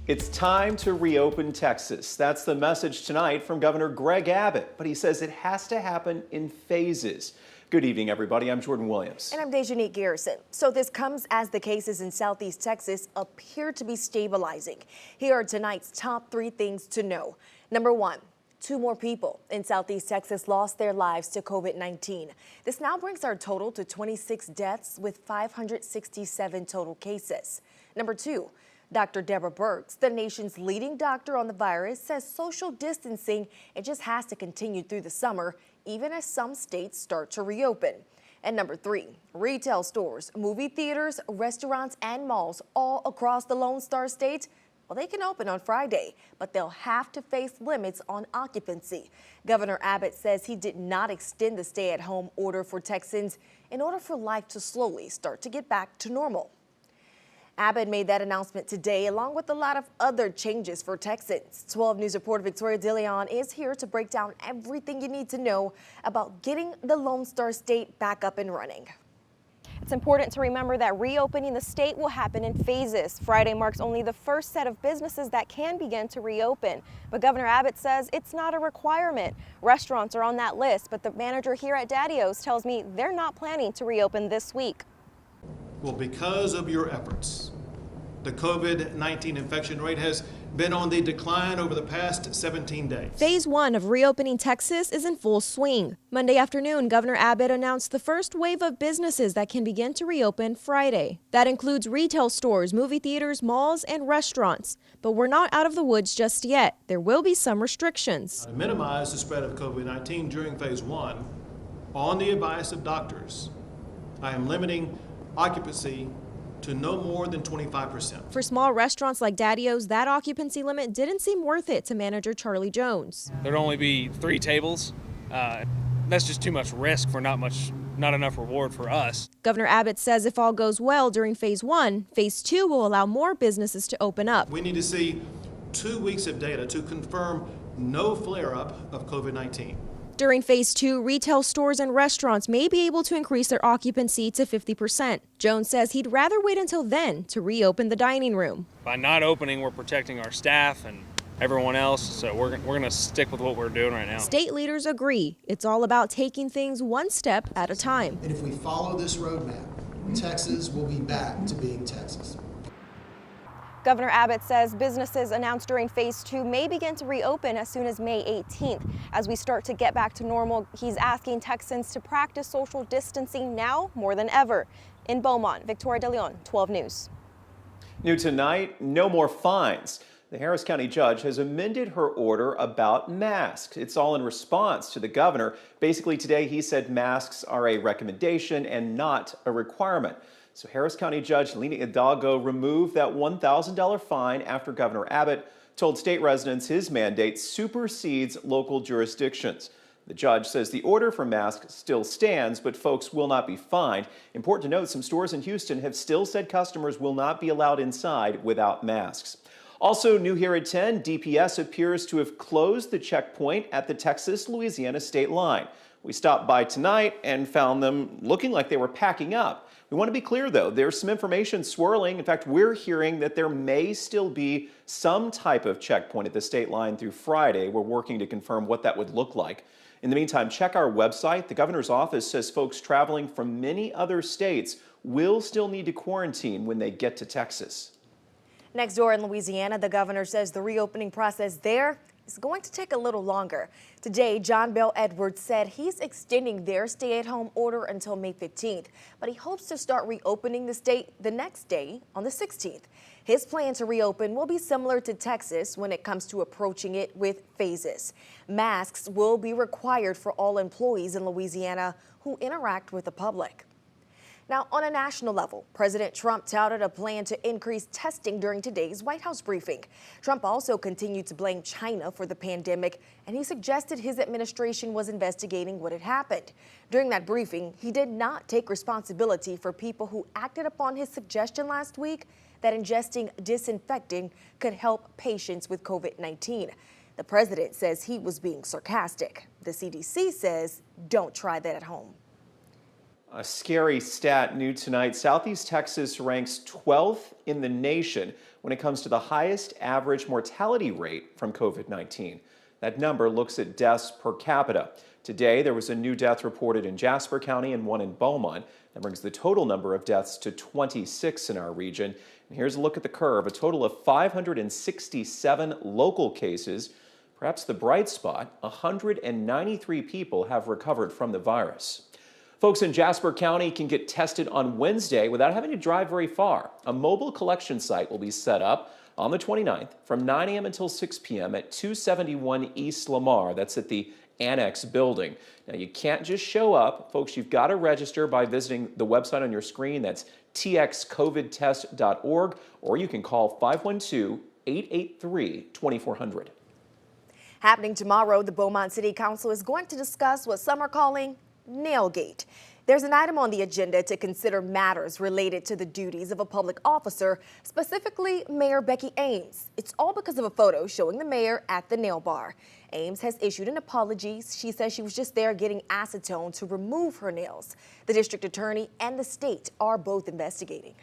It's time to reopen Texas. That's the message tonight from Governor Greg Abbott, but he says it has to happen in phases. Good evening, everybody. I'm Jordan Williams. And I'm Dejanique Garrison. So this comes as the cases in Southeast Texas appear to be stabilizing. Here are tonight's top 3 things to know. Number 1. 2 more people in Southeast Texas lost their lives to COVID-19. This now brings our total to 26 deaths with 567 total cases. Number 2. Dr. Deborah Birx, the nation's leading doctor on the virus, says social distancing, it just has to continue through the summer, even as some states start to reopen. And number 3, retail stores, movie theaters, restaurants, and malls all across the Lone Star State, well, they can open on Friday, but they'll have to face limits on occupancy. Governor Abbott says he did not extend the stay-at-home order for Texans in order for life to slowly start to get back to normal. Abbott made that announcement today, along with a lot of other changes for Texans. 12 News reporter Victoria DeLeon is here to break down everything you need to know about getting the Lone Star State back up and running. It's important to remember that reopening the state will happen in phases. Friday marks only the first set of businesses that can begin to reopen. But Governor Abbott says it's not a requirement. Restaurants are on that list, but the manager here at Daddy-O's tells me they're not planning to reopen this week. Well, because of your efforts, the COVID-19 infection rate has been on the decline over the past 17 days. Phase 1 of reopening Texas is in full swing. Monday afternoon, Governor Abbott announced the first wave of businesses that can begin to reopen Friday. That includes retail stores, movie theaters, malls, and restaurants. But we're not out of the woods just yet. There will be some restrictions. To minimize the spread of COVID-19 during phase 1, on the advice of doctors, I am limiting occupancy to no more than 25%. For small restaurants like Daddy-O's, that occupancy limit didn't seem worth it to manager Charlie Jones. There'd only be 3 tables. That's just too much risk for not enough reward for us. Governor Abbott says if all goes well during phase 1, phase 2 will allow more businesses to open up. We need to see 2 weeks of data to confirm no flare-up of COVID-19. During phase 2, retail stores and restaurants may be able to increase their occupancy to 50%. Jones says he'd rather wait until then to reopen the dining room. By not opening, we're protecting our staff and everyone else, so we're going to stick with what we're doing right now. State leaders agree. It's all about taking things one step at a time. And if we follow this roadmap, Texas will be back to being Texas. Governor Abbott says businesses announced during phase 2 may begin to reopen as soon as May 18th. As we start to get back to normal, he's asking Texans to practice social distancing now more than ever. In Beaumont, Victoria DeLeon, 12 News. New tonight, no more fines. The Harris County judge has amended her order about masks. It's all in response to the governor. Basically today he said masks are a recommendation and not a requirement. So Harris County Judge Lena Hidalgo removed that $1,000 fine after Governor Abbott told state residents his mandate supersedes local jurisdictions. The judge says the order for masks still stands, but folks will not be fined. Important to note, some stores in Houston have still said customers will not be allowed inside without masks. Also new here at 10, DPS appears to have closed the checkpoint at the Texas-Louisiana state line. We stopped by tonight and found them looking like they were packing up. We want to be clear, though, there's some information swirling. In fact, we're hearing that there may still be some type of checkpoint at the state line through Friday. We're working to confirm what that would look like. In the meantime, check our website. The governor's office says folks traveling from many other states will still need to quarantine when they get to Texas. Next door in Louisiana, the governor says the reopening process there is going to take a little longer. Today, John Bel Edwards said he's extending their stay-at-home order until May 15th, but he hopes to start reopening the state the next day on the 16th. His plan to reopen will be similar to Texas when it comes to approaching it with phases. Masks will be required for all employees in Louisiana who interact with the public. Now, on a national level, President Trump touted a plan to increase testing during today's White House briefing. Trump also continued to blame China for the pandemic, and he suggested his administration was investigating what had happened. During that briefing, he did not take responsibility for people who acted upon his suggestion last week that ingesting disinfectant could help patients with COVID-19. The president says he was being sarcastic. The CDC says don't try that at home. A scary stat new tonight. Southeast Texas ranks 12th in the nation when it comes to the highest average mortality rate from COVID-19. That number looks at deaths per capita. Today, there was a new death reported in Jasper County and one in Beaumont. That brings the total number of deaths to 26 in our region. And here's a look at the curve. A total of 567 local cases. Perhaps the bright spot, 193 people have recovered from the virus. Folks in Jasper County can get tested on Wednesday without having to drive very far. A mobile collection site will be set up on the 29th from 9 a.m. until 6 p.m. at 271 East Lamar. That's at the Annex building. Now, you can't just show up. Folks, you've got to register by visiting the website on your screen. That's txcovidtest.org, or you can call 512-883-2400. Happening tomorrow, the Beaumont City Council is going to discuss what some are calling Nailgate. There's an item on the agenda to consider matters related to the duties of a public officer, specifically Mayor Becky Ames. It's all because of a photo showing the mayor at the nail bar. Ames has issued an apology. She says she was just there getting acetone to remove her nails. The district attorney and the state are both investigating.